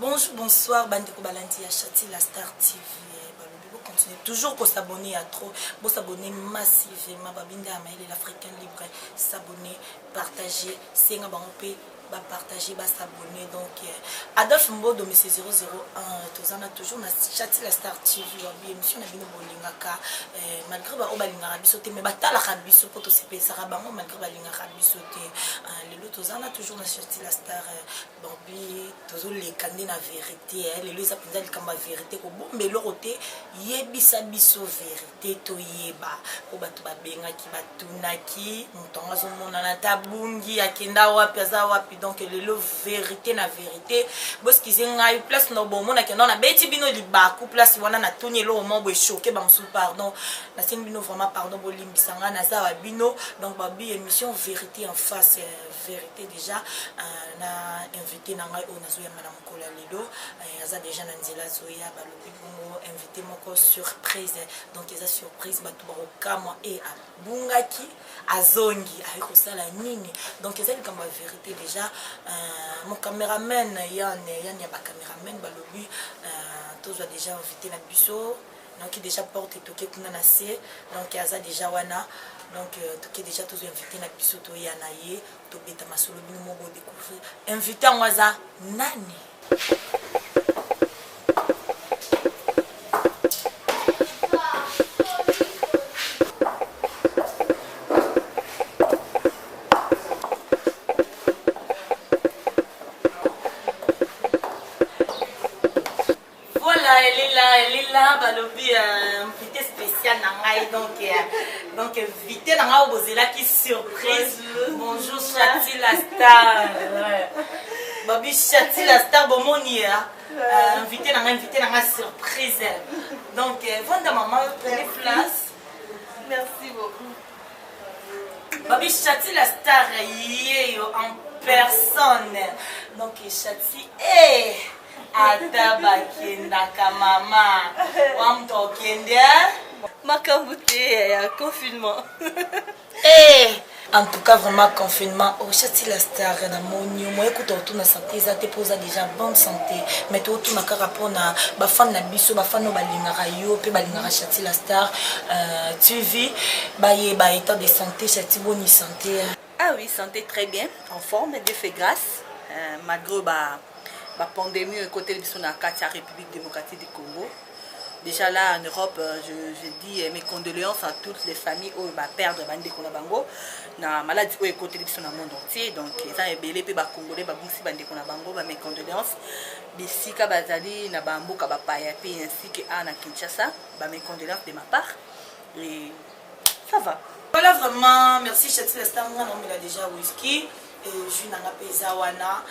Bonjour, bonsoir, Bandeko Balanti à Chati, la Star TV. Vous continuez toujours à s'abonner à trop, vous s'abonner massivement. Babinda Amaïle, l'Africain libre, s'abonner, partager, c'est un bon pays. Partager, s'abonner. Donc, Adolphe Mbodo, mais c'est 001. Tous en a toujours Chati la Star TV. Émission na bino bolingaka malgré ba obalinga bisote mais batala biso poto sepe sarabango malgré balinga biso te lelo tous en a toujours na Chati la Star bambi toujours les candés na vérité lelo isa pinza likamba vérité ko bombe lorote yebisa biso vérité to yeba ko batu babengaki batunaki mutonga zo mona na tabungi akenda wapi aza wapi donc lelo vérité na vérité boskize ngai place no bomona ke na beti bino libaku place wana na toni lo mo bo choqué ba msou pardon na sen bino vraiment pardon bo limbisanga na za wa bino donc babi émission vérité en face vérité déjà na invité na ngai ona zoya mana mokola lelo aza déjà na nzela zoya ba lobi bongo invité moko surprise donc eza surprise batu ba okama et abungaki azongi ayiko sala nini donc eza likamba vérité déjà mon caméraman Yann ya ba caméraman ba lobi tous a déjà invité na biso donc déjà porte toke kuna na se donc aza déjà wana donc toke déjà tous invité na biso to ya na ye to beta masolo bino mobo découvrir invité en waza nani. Elle est là, balobi invité spécial nangai donc invité nangai obozela qui surprise. Bonjour Chati la Star. Babi Chati la Star bomoni invité nangai surprise. Donc vanda maman prenez place. Merci beaucoup. Babi Chati la Star en personne. Donc Chati atabakendaka mama wamtokende makambute ya confinement. En tout cas vraiment confinement au Chati la Star na monio moi écoute autour na santé ça te pose déjà bonne santé mais tout na rapport na ba fan na biso ba fan no balingara yo pe balingara Chati la Star tu vis ba état de santé Chati bonne santé. Ah oui, santé très bien, en forme, Dieu fait grâce malgré la pandémie côté de la République démocratique du Congo. Déjà là en Europe, je dis mes condoléances à toutes les familles où va perdre bande Konabango na maladie où côté de le monde entier. Donc ils ont belé pe ba congolais ba bunsi bande Konabango ba mes condoléances. Bisika bazali na bamboka ba paya pe ainsi que à Kinshasa, ba mes condoléances de ma part. Et ça va. Voilà vraiment merci Chati la Star on a déjà whisky et je n'en ai pas wana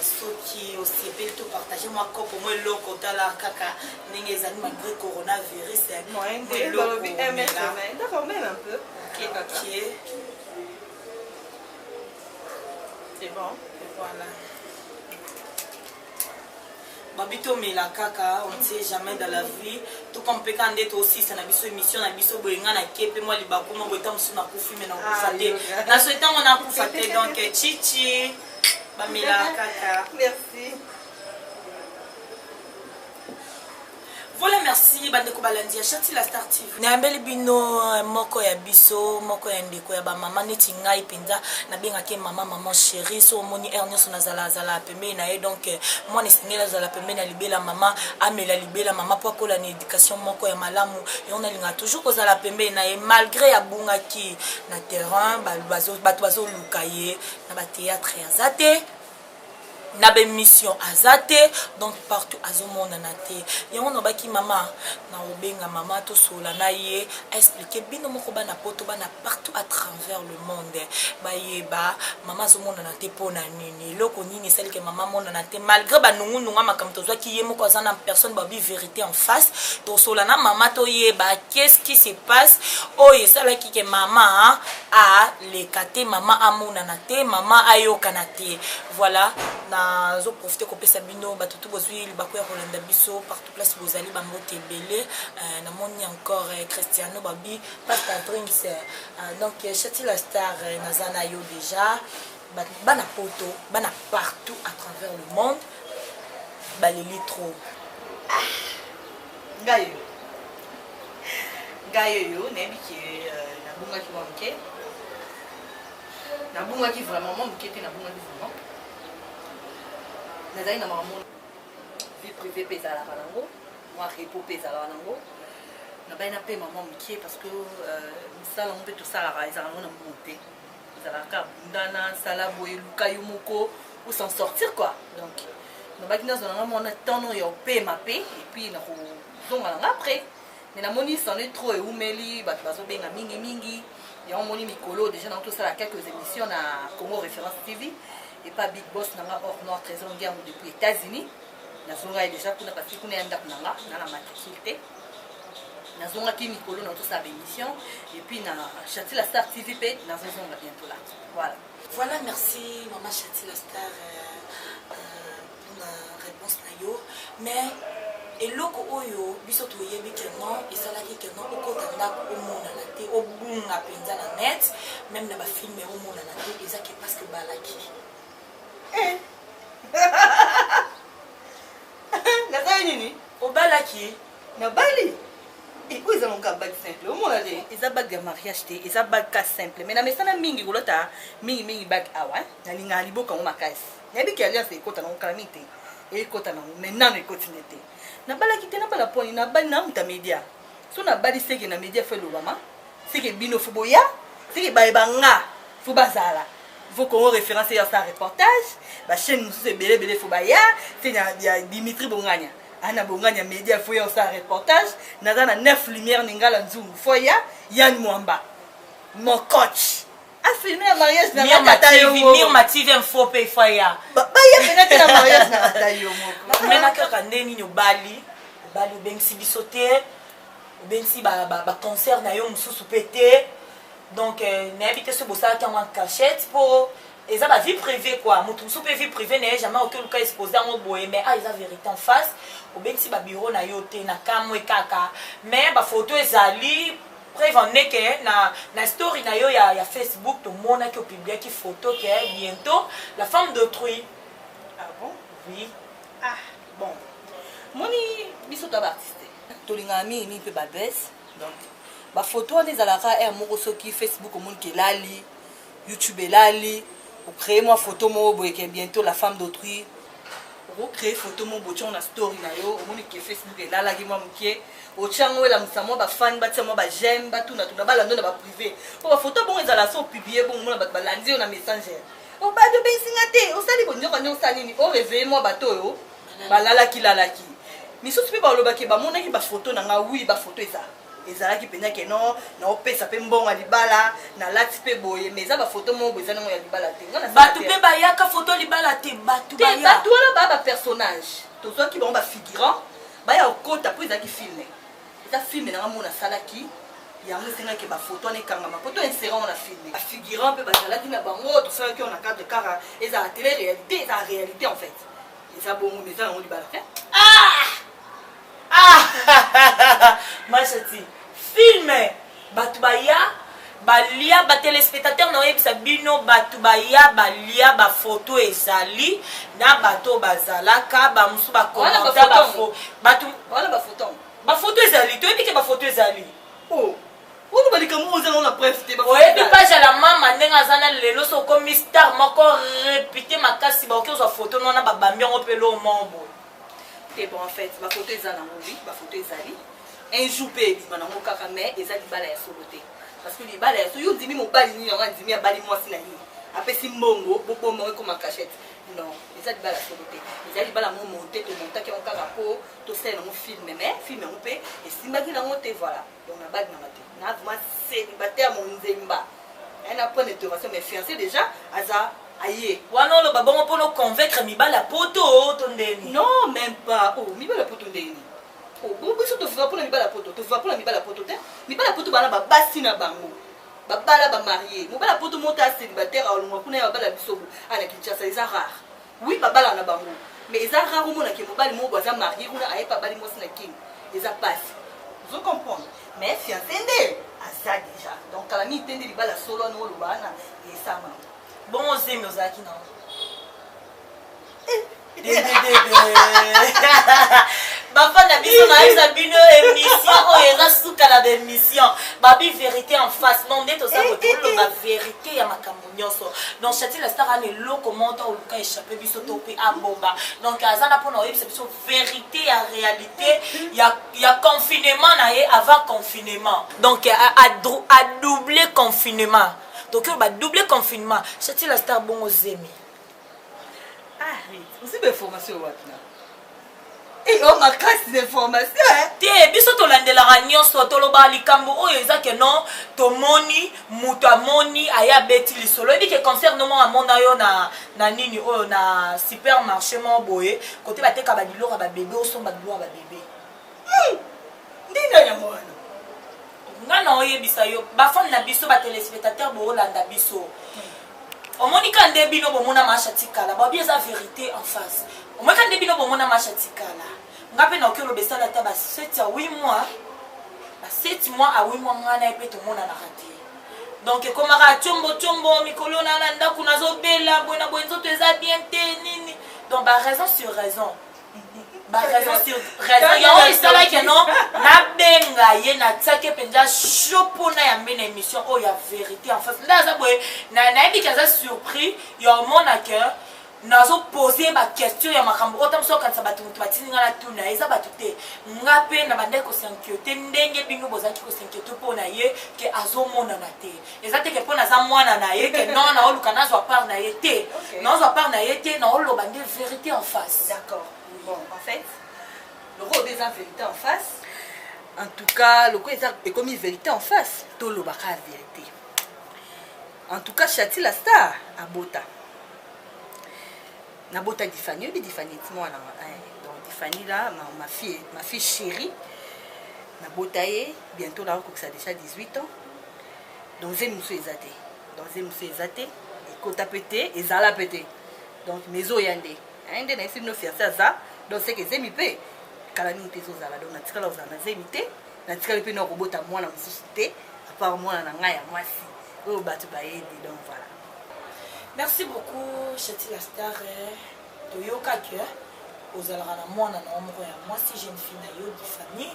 soki aussi belle tout partager moi comme moi loko tala kaka ninge zani malgré coronavirus d'accord même un peu. OK c'est bon voilà babito mela kaka on ne sait jamais dans la vie tout comme peut quand être aussi ça na biso émission na biso boyenga na kepe moi libako mo boita musuna kufume na kufate na souhaitant on a kufate donc chichi bamela kaka merci. Voilà, merci bandeko balandi Chati la Star TV. Niambeli bino moko ya biso, moko ya ndeko ya ba mama neti ngai penza na benga ke maman chérie so moni Ernest na zala pembe na ye donc moi ne singela zala pembe na libela mama amela libela mama po kola na éducation moko ya malamu et on a linga toujours ko zala pembe na ye malgré ya bunga ki na terrain bato lukaye na ba théâtre ya zate na be mission azate donc partout azomona na te yango no baki mama na obenga mama to sola na ye expliquer bino moko bana poto bana partout à travers le monde ba yeba mama azomona na te pona nini loko nini celle que mama mona na te malgré ba nungu nunga makamto zwa ki ye moko azana personne ba bi vérité en face to sola na mama to yeba qu'est-ce qui se passe oh yesala ki ke mama a le kate mama amona na te mama ayoka na te voilà na zo profiter ko pesa bino batutu bozwi libako ya Rolanda biso partout place bozali bango tebele na moni encore Cristiano babi Pastor Prince donc Chati la Star nazana yo déjà bana poto bana partout à travers le monde baleli trop. Ngai yo nayebi ke nabungaki mwa moke nabungaki vraiment mwa moke te nabungaki vraiment nazali na makambo vie privé mpe ezalaka nango mwa repo mpe ezalaka nango nabai napema mwa moke parce que misala yango mpe tosalaka ezalaka nango na mbongo te ezalaka bundana sala boye luka yo moko ou s'en sortir quoi donc nabaki nazwa nanga mwana ntono ya opema mpe epuis nakozonga nanga après mais namoni c'en est trop eumeli bato bazobenga mingi yango moni mikolo déjà nango tosala quelques émissions na Congo Référence TV et pas Big Boss nanga hors noir trésor ngiango depuis États-Unis nazongai déjà kuna parce que kuna ya ndako nanga na matricule te nazongaki mikolo na tosala émission et puis na Chati la Star TV pe nazozonga bientôt là voilà merci maman Chati la Star pour la réponse na yo mais eloko oyo biso toyebi keno esalaki keno okota ndako omonana te obunga mpenza na net même na bafilme omonana te eza ke parce que balaki nazali nini obalaki nabali oyo eza monka bag simple omona te eza bag ya mariage te eza bag ka simple mais na mesana mingi kolota mingi bag awa nalingaka liboka ngo makasi nayebi ke alliance ekota nango kala mingi te ekota nango mais nano ekotine te nabalaki te nabala poni nabali na muta media so nabali seke na media fo elobama seke bino fo boya seke bayebanga fo bazala faut qu'on référence ya sa reportage ba chaîne mosusu ebele fo baya te ya Dimitri Bonganya ana Bonganya media fo ya sa reportage naza na 9 lumière ningala nzungu fo ya Yann Mwamba mon coach a filmé un mariage na Mirma TV info pe faya baya peut-être na mariage na tayo moko mena kaka ndeni nyobali obengisi biso te obengisi ba concert na yo mosusu pe te donc nayebi te so bosalaki yango en cachette po eza ba vie privée quoi moto mosusu pe vie privée naye jamais okoluka expose yango boye mais eza vérité en face obengisi babiro na yo te na kamwe kaka mais bafoto ezali preuve en est que na story na yo ya Facebook tomonaki opubliaki photo que bientôt la femme d'autrui. Ah bon? Oui. Ah bon. Moni biso to ba artiste. Tolinga mingi pe ba baisse. Donc ba photo on ezalaka moko soki Facebook omoni ke lali, YouTube elali, ou créer moi photo mo boye que bientôt la femme d'autrui. Ou créer photo mo botion na story na yo, omoni ke Facebook elala ki moi mukie. Ochango la musamo ba fan ba tsamo ba j'aime ba tuna ba lando na ba privé. O ba photo bon ezala so publier bon mona ba landi na messenger. O ba do bensinga te, o sali bonjo ka nyo sali ni o réveiller moi bato yo. Ba lalaki. Misusu pe ba lobaki ba mona ki ba photo na nga oui ba photo ezala ki penya ke non na opesa pe mbonga libala na lati pe boye mais za ba photo mo boza na mo ya libala te. Batu pe ba yaka photo libala te batu ba ya. Batu wala ba personnage. To so ki ba figurant ba ya okota po ezaki filmer. Eza filme na mona salaki yango senga ke ba photo ne kanga ma photo insérant na filme ba figurant pe ba salaki na bango to ça qui on a cadre car eza la télé réalité eza réalité en fait eza bon mais ça on dit ba ma chati filme batu baya balia ba téléspectateur na yebisa bino batu baya balia ba photo ezali na bato bazalaka ba musu ba commenter ba photo batu wala ba photo bafoto ezali toyebi ke bafoto ezali oyo balikamu ozala na preuve te oyebi page ya la mama ndenge aza na lelo so okomi star moko répute makasi baoki ozwa foto nwana babambi yango mpe lo mombo te bon en fait bafoto eza nango wi bafoto ezali un jour mpe ebima nango kaka mais eza libala ya solo te parce que libala ya solo yo ndimi mobali nini yango andimi abali mwasi na nini apesi mbongo boboma ekoma cachette non eza libala solo te eza libala mo monte tomontaki yango kaka po tosala nango filme mais filme yango mpe esimbaki nango te voilà donc nabali nanga te na vraiment célibataire monzemba na point d'intervention mais fiancé déjà aza aye wana oloba bongo mpona oconvaincre mibala poto to ndeni non même pas mibala poto ndeni biso toviva mpona mibala poto toviva mpona mibala poto te mibala poto bana babasi na bango babala bamarie mobala poto mota célibataire alongwa kuna ya babala biso ana Kinshasa eza rare oui babala na bango mais eza rare omonaki mobali moko aza marie kuna aye babali mwasi na kini eza pasi vous comprendre mais fiancé nde aza déjà donc kala mi tende libala solo ana oloba na esama bon ozemi ozalaki nango bafan na biso naeza bino émission oyo eza suka na bémission babi vérité en face non nde toza kotoloba vérité ya makambo nyonso donc Chati la Star ana eloko monta oluka échappé biso to mpe abomba donc aza na mpona oyebisa biso vérité ya réalité ya confinement na ye avant confinement donc a doublé confinement donc oyo badouble confinement Chati la Star bongo zemi aussi d'information wapi na on a casse d'information te biso tolandelaka nyonso toloba likambo oyo eza ke non tomoni moto amoni aya beti lisolo ebi ke concert nomo amona yo na nini oyo na supermarché mo boye kote bateka babiloko ya babebe osomba biloko ya babebe ndina ya mwana nga na oyebisa yo bafani na biso batelespectateur boolanda biso omoni ka nde bino bomona masha tikala babi eza vérité en face omoni ka nde bino bomona masha tikala nga mpe na oki olobesala ata ba 7 à 8 mois ba 7 mois à 8 mois ngana epe tomonanaka te donc ekomaka tiombo mikolo na ndako nazobela boye na boye nzoto eza bien te nini donc baraison sur raison baraison sur raison yango esalaki non nabenga ye natiaki mpenza sho mpona ya mbe na émission oyo ya vérité en face nde aza boye nayebiki aza surpris ya omonake nazopose baquestion ya makambo oyo tamoso okanisa bato moto batindi nga na tuna eza bato te nga mpe na bandaki kosinquiete ndenge bino bozalaki kosinquiete mpo na ye ke azomonana te eza teke mpo naza mwana na ye ke non naoluka nazwa part na ye te nazwa part na ye te naoloba nde vérité en face. D'accord. Bon, en fait, le rôle des vérité en face, en tout cas, le rôle est comme une vérité en face, tout le baka la vérité. En tout cas, Chati la Star à Bota. Na Bota Difani, mais Difani, moi là, donc Difani là, ma fille chérie, na Bota bientôt là, ça a déjà 18 ans. Donc j'ai monsieur Ezate, donc j'ai monsieur Ezate, et quand a pété, et Zala pété. Donc mes os yande. Inde na isi no faire ça donc c'est que zemi pe kala ni tezo zala donc na tikala uzana zemi te na tikala pe no kobota mwana mususu te à part mwana na ngai ya mwasi oyo batu bayedi donc voilà. Merci beaucoup Chati la Star toyoka ke ozalaka na mwana na moko ya mwasi jeune fille na yo Difani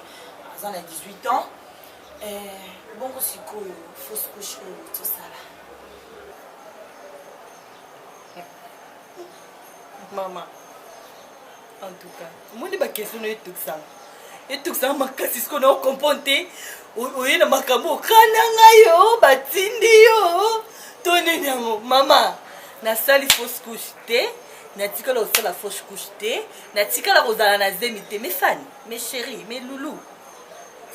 aza na 18 ans bongo sikoyo fausse couche oyo tosala Maman, en tout cas, moi je suis question de tout ça. Et tout ça, je qu'on a compris. Oui, na makambo kananga yo, batindi yo. Tone nyamo, maman, na sali fausse couche te, na tika la osala fausse couche te, na tika la rozala na zemi te, mes fans, mes chéris, mes loulous.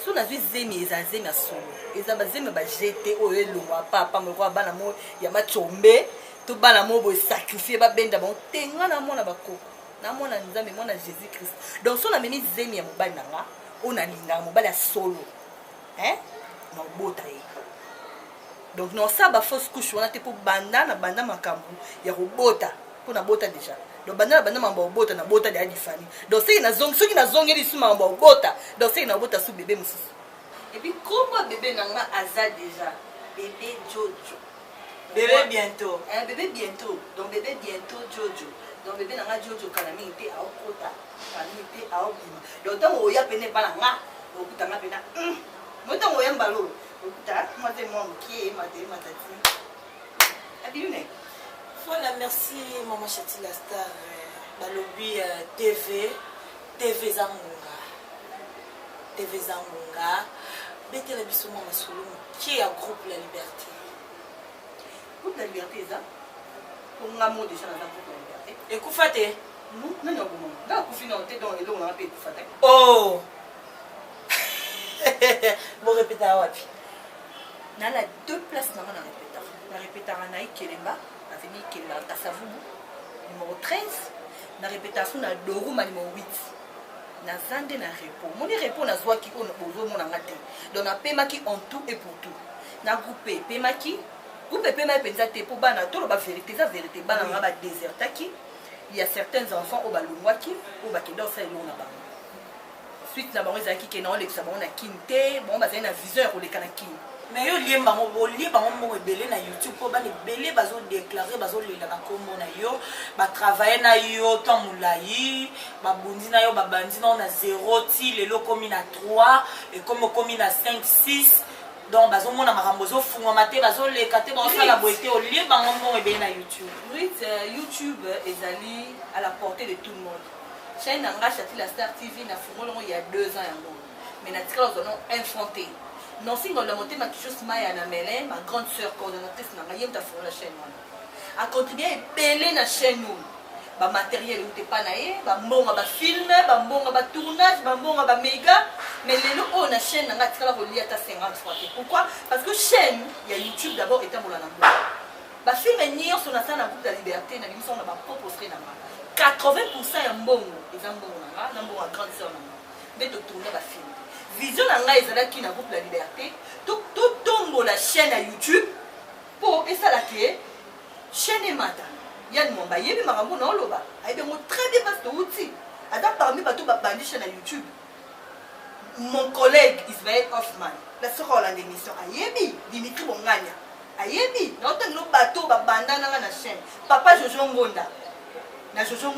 So na zui zemi eza zemi asolo. Eza ba zemi ba jeté o elongwa papa mo kwa bana mo ya machombe. To bana mo bo sacrifier ba benda ba tenga na mona bako na mona nzambe mona Jésus Christ donc so na memi zemi ya mobali nanga ona linga mobali ya solo na bota ye donc non ça ba fausse couche wana te po banda na banda makambu ya robota po na bota déjà donc banda mambo bota na bota de Difani donc c'est na zong soki na zongeli su mambo bota donc c'est na bota su bébé mususu et puis comment bébé nanga aza déjà bébé Jojo. Bébé bientôt. Bébé bientôt. Donc bébé bientôt Jojo. Donc bébé nanga Jojo kanami ite a okota. Kanami ite a obima. Donc tant oya pene bana nga. Okuta nga pena. Mota oya mbalo. Okuta moi c'est moi qui est matati. Abiyune. Voilà, merci maman Chati la Star balobi TV Zangunga. TV Zangunga. Betela biso mama solo qui est à groupe La Liberté. La liberté ça on a mot déjà dans la liberté et koufate non comment là koufina on te dans et on a payé koufate oh bon répéta wapi na la deux places na répéta na Ikelemba avenue Ikelemba Kasavubu numéro 13 na répétation na Doruma numéro 8 na zande na repos mon repos na zwaki on bozo mon ngate donc na pemaki en tout et pour tout na groupé pemaki vous pouvez pas penser que pour bana tout la vérité la vérité bana nga ba désertaki il y a certains enfants au balungwaki au bakedo ça ils ont là-bas suite na bango ezaki ke na on lekisa bango na kinte bon ba na vision ya koleka na kine mais yo lie bango mbongo ebele na YouTube po bana ebele bazo déclarer bazo lela na kombo na yo ba travailler na yo temps mulai ba bondi na yo ba bandi na 0 ti lelo komi na 3 et comme komi na 5 6 donc bazo mona makambo zo fungwa mate bazo leka te bazo sala boité au lie bango mbongo ebele na YouTube. Oui, YouTube ezali à la portée de tout le monde. Chaîne Nanga Chati la Star TV na fungolo il y a 2 ans yango. Mais na tika zo non infanté. Non, si on a monté ma chose Maya Namele, ma grande sœur coordonnatrice n'a rien à faire la chaîne. A contribué à belé la chaîne nous. Ba matériel ou t'es pas naé, ba bon ba film, ba bon ba tournage, ba bon ba méga, mais les lots on a chaîne n'a pas relié à ta 50 fois. Pourquoi? Parce que chaîne, il y a YouTube d'abord et tambola na. Ba film et nier sur la scène groupe de la liberté, na l'émission on a ba propre frère na. 80% ya mbongo, ils ont mbongo na mbongo à grande sœur na. Mais de tourner ba film. Vision nanga ezalaki na groupe la liberté tout tombo la chaîne à YouTube pour et ça la que chaîne emata Yann Mwamba yebi makambo na oloba aibe mo très bien parce que outil ada parmi bato ba bandi chaîne à YouTube mon collègue Ismaël Hoffman la sœur de l'émission ayebi Dimitri Bonganya ayebi na otangelo bato ba bandana na chaîne papa Jojo Ngonda na Jojo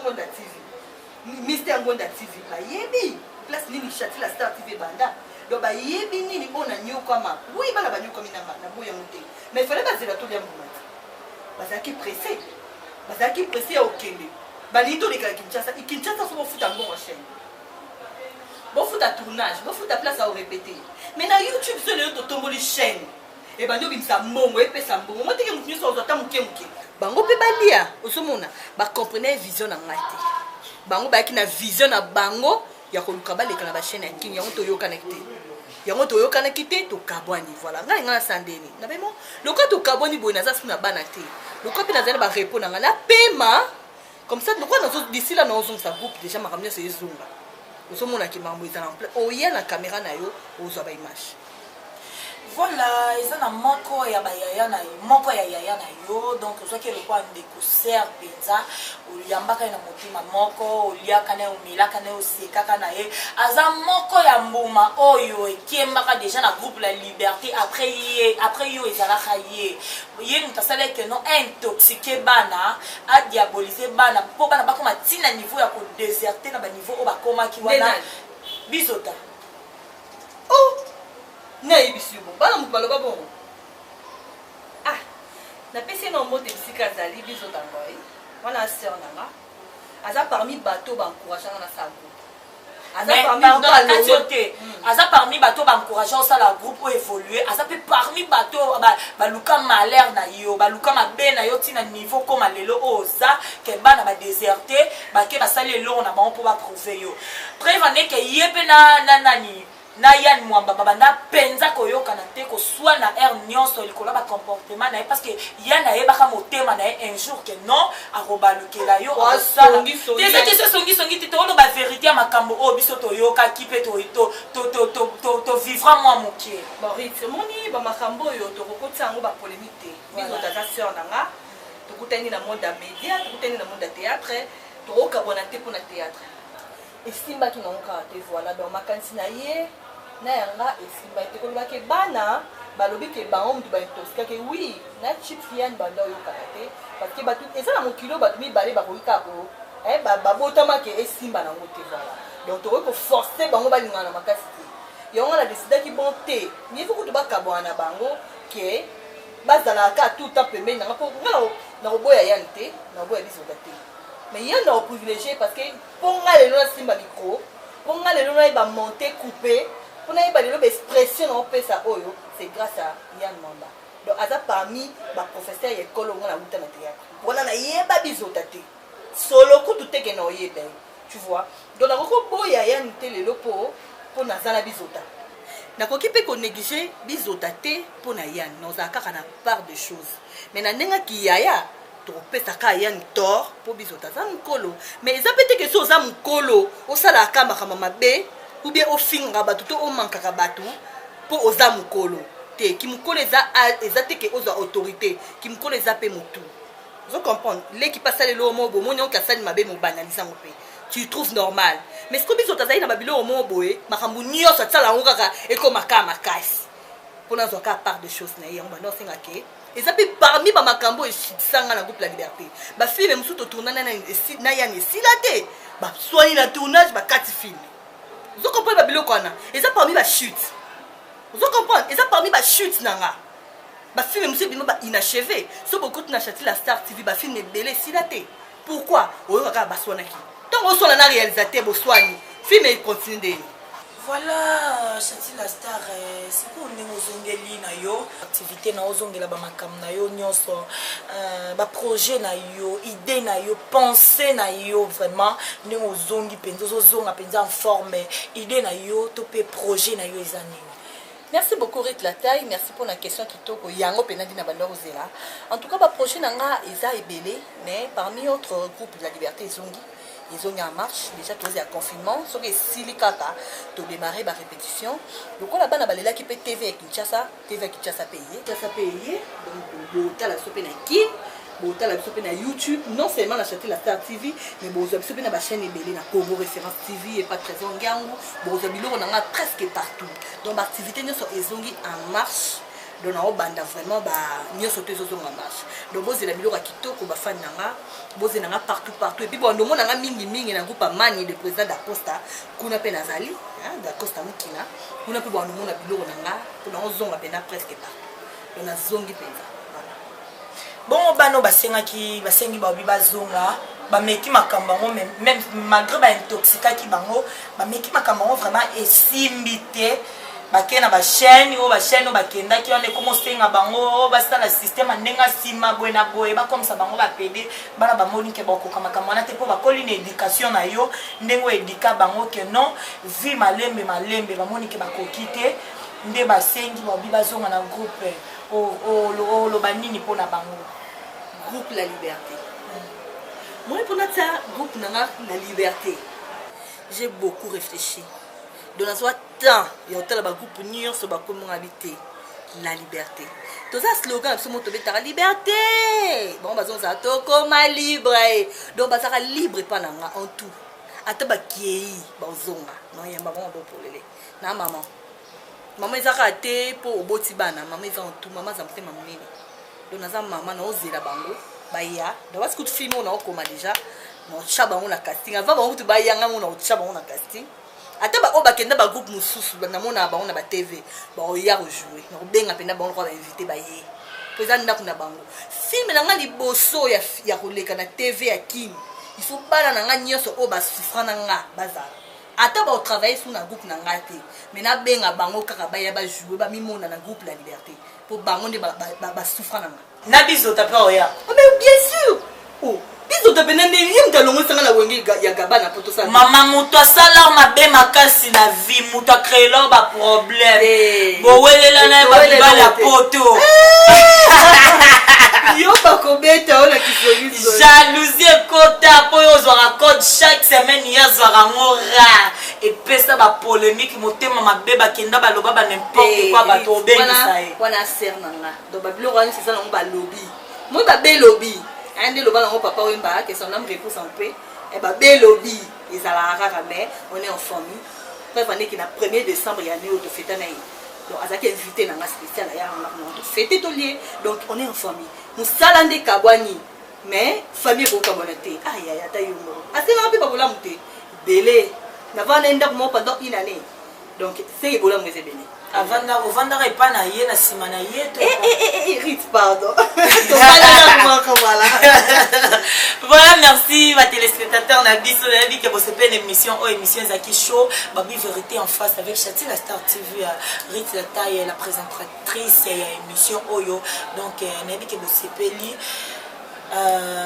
Ngonda TV Mister Ngonda TV ayebi place nini Chati la Star TV banda donc ba yebi nini ona nyo kama oui bana ba nyo kama na boya monté mais il fallait bazela to bien mbumati bazaki pressé au Kende balito de Kinshasa so bofuta ngo chaîne bofuta tournage bofuta place à répéter mais na YouTube seul to tomboli chaîne et bando bimsa mbongo et pesa mbongo moteke mutu so zota muke bango pe balia osomona ba comprendre vision na ngati bango ba ki na vision na bango ya koluka baleka na ba chaîne ya king yango toyo connecté to kabwani voilà ngana sandeni na bemo loka to kabwani boy na sasi na bana te loka pe na zana ba répondre na pema comme ça loka na d'ici là na ozong sa groupe déjà ma ramener c'est zunga osomona ki mambo ezana en place oya na caméra na yo ozwa ba image. Voilà, ils ont un moko ya bayaya na yo, moko ya yaya na yo, donc soit que le quoi ndeko ser penza, uliambaka na motima moko, uliaka na umila kana oseka kana ye, aza moko ya mbuma oyo ekiembaka déjà na groupe la liberté après yo ezala khaye. Ye mutasala que non intoxiquer bana, a diaboliser bana, po bana bakoma tina niveau ya ko déserter na ba niveau o bakoma ki wana. Bizota. Oh na ibisi bon bana mukaloba bon ah na pesi na mot de psychazali biso tangoy wana sœur nanga aza parmi bateau ba encourageant na sa groupe aza parmi bateau ba encourageant ça la groupe pour évoluer aza pe parmi bateau ba luka malheur na yo ba luka mabe na yo tina niveau comme lelo oza ke bana ba déserter ba ke ba sale lo na ba pour ba prouver yo prévane ke yebe na nani na Yann Mwamba babanda penza koyoka na te ko soit na air nyonso likola ba comportement na parce que Yann na yebaka motema na un jour que non arobalukela yo osala te songi te to ba vérité makambo o biso to yoka kipe to vivra moi mokie Boris moni ba makambo yo to kokotsa ngo ba polémique biso ta sœur nanga to kutani na monde média to kutani na monde théâtre to okabona te pour na théâtre estimba ki nonka te voilà donc makansi na ye na yanga estimba te ko ba ke bana balobi ke ba homme ba intoxiqué que oui na chip fian banda yo kanate parce que batu ezala mo kilo batu mi balé ba ko ikako ba botama ke estimba na ngote voilà donc to ko forcer bango ba lingana makasi te yo ngala décider ki bon te ni faut que to ba kabwana bango ke bazala ka tout temps pembe na ko ngala na ko boya yante na boya biso te mais il y a un privilégié parce que pour les gens simba micro pour les gens va monter couper pour les gens expression on peut ça oyo c'est grâce à Yann Mwamba donc à ça parmi ma professeur y école on a outa na théâtre voilà na yeba bizotate solo ko tout que no yeba tu vois donc na ko boya Yann telelo pour na zala bizota na ko kipe ko négliger bizotate pour na Yann nous a kaka na part de choses mais na nenga ki yaya topesaka Yann tort po bizota za mukolo mais eza pete ke so za mukolo osala kamba kama mabe ou bien ofinga batu to o mankaka batu po oza mukolo te ki mukolo eza te ke oza autorité ki mukolo eza pe mutu vous comprenez l'équipe passe le lomo bo monyo ka sali mabe mo banalisa ngope tu trouves normal mais ce que biso tazali na babilo mo boye makambu nyonso atsala ngo kaka ekomaka makasi mpona azwaka à part de choses na ye yango banda osengake eza mpe parmi bamakambo esanga na groupe la liberté bafilme mosusu totournana na yani esila te baswani na tournage bakati filme ozo comprendre babiloko wana eza parmi bachute ozo comprendre eza parmi bachute na nga bafilme mosusu bino bainachevé so bokoti na Châti la Star TV bafilme ebele esila te pourquoi oyo kaka baswanaki ntango oswana na réalisateur boswani filme econtinue ndeni. Voilà, Châti la Star, c'est pour nous ozongeli na yo, activité na ozongela ba makam na yo nyonso, ba projet na yo, idée na yo, pensée na yo vraiment, nous ozongi penzo ozonga penza en forme, idée na yo, topé projet na yo ezani. Merci beaucoup Rit la taille, merci pour la question qui toko yango penadi na bandoro zela. En tout cas, ba projet nanga eza ebele, mais parmi autres groupes de la liberté zongi ils ont mis en marche déjà tous les confinement sur les silicata to démarrer la répétition donc on a pas na balela qui peut TV à Kinshasa payé donc bota la sope na kin bota la sope na YouTube non seulement la Châti la Star TV mais bota la sope na ba chaîne ebele na Congo Référence TV et pas Trésor Ngangu bota biloko na presque partout donc l'activité nous sont ezongi en marche donc on banda vraiment ba nyonso te zo en marche donc bozela biloko kitoko ba fan nanga bozela nanga partout et puis bon ndo mona nga mingi na groupe Mani le président d'Acosta kuna pe nazali d'Acosta mukina kuna pe bon ndo mona biloko nanga kuna ozonga pena presque pas donc nazongi penza bon bano basengi babi bazonga bameki makambo même malgré ba intoxikaki bango bameki makambo vraiment esimbité bakena ba chaîne o ba chaîne o bakenda ki on est comment senga bango ba sala système ndenga sima bwena boye ba comme ça bango ba pede bana ba moni ke bako kama kama na te po ba koli na éducation na yo ndengo éduka bango ke non vi malembe ba moni ke bako kite nde ba sengi ba bi bazonga na groupe o lo banini pona bango groupe la liberté moi pour ça groupe nanga la liberté j'ai beaucoup réfléchi de la soit temps et hôtel ba groupe nion so ba comme habité la liberté tout ça slogan so moto betara liberté bon bazon za to comme libre donc bazara libre pas nanga en tout ata ba kiei bazonga non yamba bon pour lele na maman ezaka te po oboti bana maman eza en tout maman za mpe mamini donc naza maman na ozela bango baya donc parce que tu film on a comme déjà non chaba on a casting avant bango tu bayanga on a chaba on a casting ata ba obakenda ba groupe mususu na mona ba on a ba TV ba oya rejouer na benga penda ba on va inviter ba ye président na kuna bango film na nga liboso ya koleka na TV ya Kim il faut pas na nga nyonso o ba souffrant na nga bazala ata ba travailler sur na groupe na nga te mais na benga bango kaka ba ya ba jouer ba mimona na groupe la liberté pour bango de ba souffrant na nga na biso tapé oya mais bien sûr oh biso tapé na ndeni mtalongo sanga na wenge ya gabana poto ça mama muto asala mabe makasi na vie muto a créé leur ba problème bo welela na ba la poto yo pas kobeta ona kisoliso jalousie kota po yo zwa code chaque semaine ya zwa ngora et pesa ba polémique motema mabe ba kenda ba loba ba n'importe quoi ba to bengisa e wana sernanga donc ba bilo wana c'est ça on ba lobby moi ba be lobby ande loba na papa wemba que son âme repose en paix et ba be lobby ils ala rara mais on est en famille après pendant que na 1er décembre il y a né auto fête na donc azaki invité na nga spécial ya on fête to lié donc on est en famille nous salande kabwani mais famille ko kabonate aïe aïe ata yo assez na pe ba bola muté belé na va nenda ko pendant une année donc c'est bola mweze belé avant et pas na ye na sima na ye to Rit pardon voilà merci ma téléspectateur na biso na dit que vous savez l'émission Zaki Show babi vérité en face avec Châti la Star TV Rit la taille la présentatrice et émission Oyo donc na dit que vous savez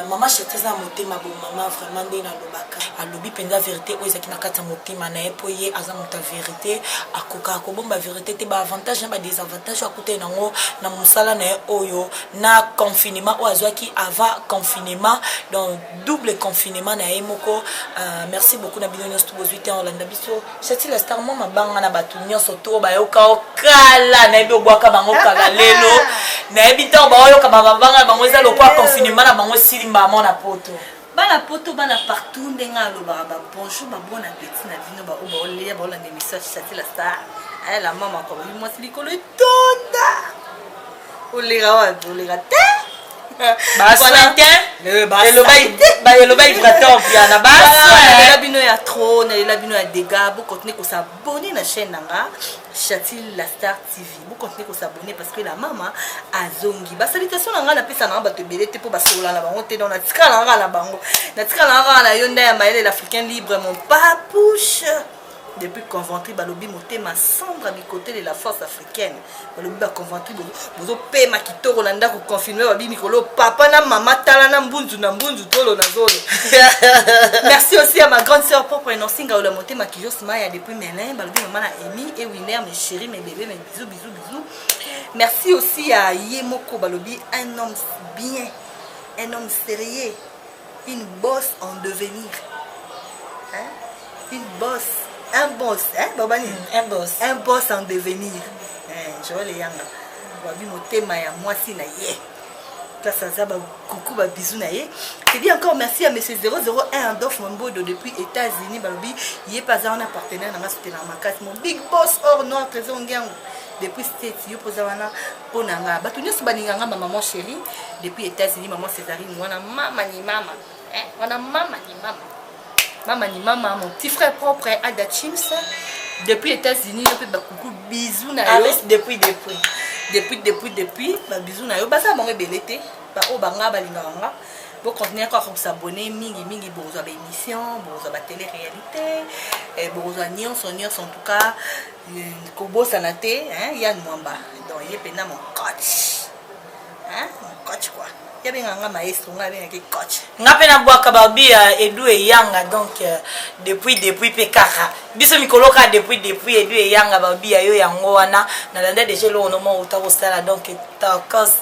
maman Châti za motema bo maman vraiment ndena lobaka alobi penza vérité oyo ezaki na kati ya motema na ye po ye aza moto vérité akoka kobomba vérité te ba avantage na ba désavantage akute nango na mosala na ye oyo na confinement oyo azwaki avant confinement donc double confinement na ye moko merci beaucoup na bino nyonso tobozwi te olanda biso Châti la Star mo mabanga na bato nyonso to bayoka okala na yebi obwaka bango kala lelo na yebi ntango baoyoka babanga bango eza lokwa confinement na bango silimba mo na poto bana poto bana partout ndenga loba ba bonjour ba bon appétit na vino ba oba olia ba olanda message chati la star la maman ko bi moi likolo tonda olera wa olera te eloba hydratant pia na basa bino ya trop na bino ya dégâts vous continuez ko s'abonner na chaîne nanga Chati la Star TV. Vous continuez ko s'abonner parce que la maman azongi ba salutation nanga na pesa na ba te belete pour ba sola na bango te dans na tika nanga na bango na tika nanga na yonda ya maele l'Africain libre mon papouche. Depuis Conventry balobi motema sombre du côté de la force africaine balobi ba Conventry bozo pema kitoko na ndako confirmer babi mikolo papa na mama tala na mbunzu tolo na zolo. Merci aussi à ma grande sœur propre Nosinga ou la motema Kijos Maya depuis Melun balobi maman na Emi et Winner mes chéris mes bébés mes bisous. Merci aussi à Yemoko balobi un homme bien, un homme sérieux, une bosse en devenir. Hein? Une bosse. Un boss, hein, Babani? Un boss en devenir. Je vois les yanga. Babi motema ya moi si na ye. Place ça ba coucou ba bisous na ye. Je dis encore merci à monsieur 001 Adolphe Mambodo depuis États-Unis balobi yé pas un partenaire na soutenir ma carte mon big boss hors noir trésor ngango. Depuis States yo pozawana ponanga. Batu nyoso baninganga maman chérie depuis États-Unis maman Césarine wana mama ni mama. Wana mama ni mama. Maman ni maman, mon petit frère propre Ada Chims depuis États-Unis, je fais beaucoup bisous na yo depuis ba bisous na yo ba ça mon belete ba o banga ba linganga bo continuer encore à s'abonner mingi bozo ba émission bozo ba télé-réalité et bozo nyonso en tout cas ko bossa na te hein Yann Mwamba donc il est pena mon coach hein mon coach quoi. Il y a un maestro, il y a un coach. Nga pena boaka babi Edu et Yanga donc depuis Pekara. Biso mikoloka depuis Edu et Yanga babi ayo yango wana na landa déjà lo nomo utako sala donc ta cause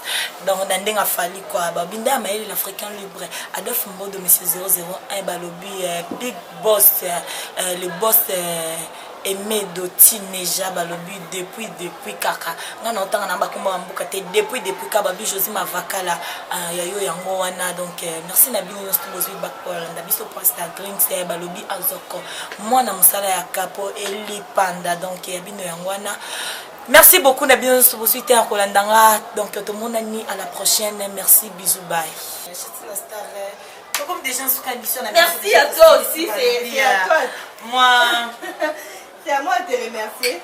donc ndenga fali quoi babi nda maeli l'Africain libre Adolphe Mbodo monsieur 001 balobi big boss le boss Aimé Doti Neja balobi depuis kaka ngana otanga na bakomba mbuka te depuis kababi Josie Mavakala yayo yango wana donc merci na bino sto bozwi bakola nda biso pasta drinks balobi azoko mwana musala ya kapo eli panda donc ya bino yango wana. Merci beaucoup na bino sto bozwi te akolandanga donc tout le monde ni à la prochaine merci bisous bye. Comme des gens sous condition. Merci à toi aussi c'est à toi. Moi c'est à moi de te remercier.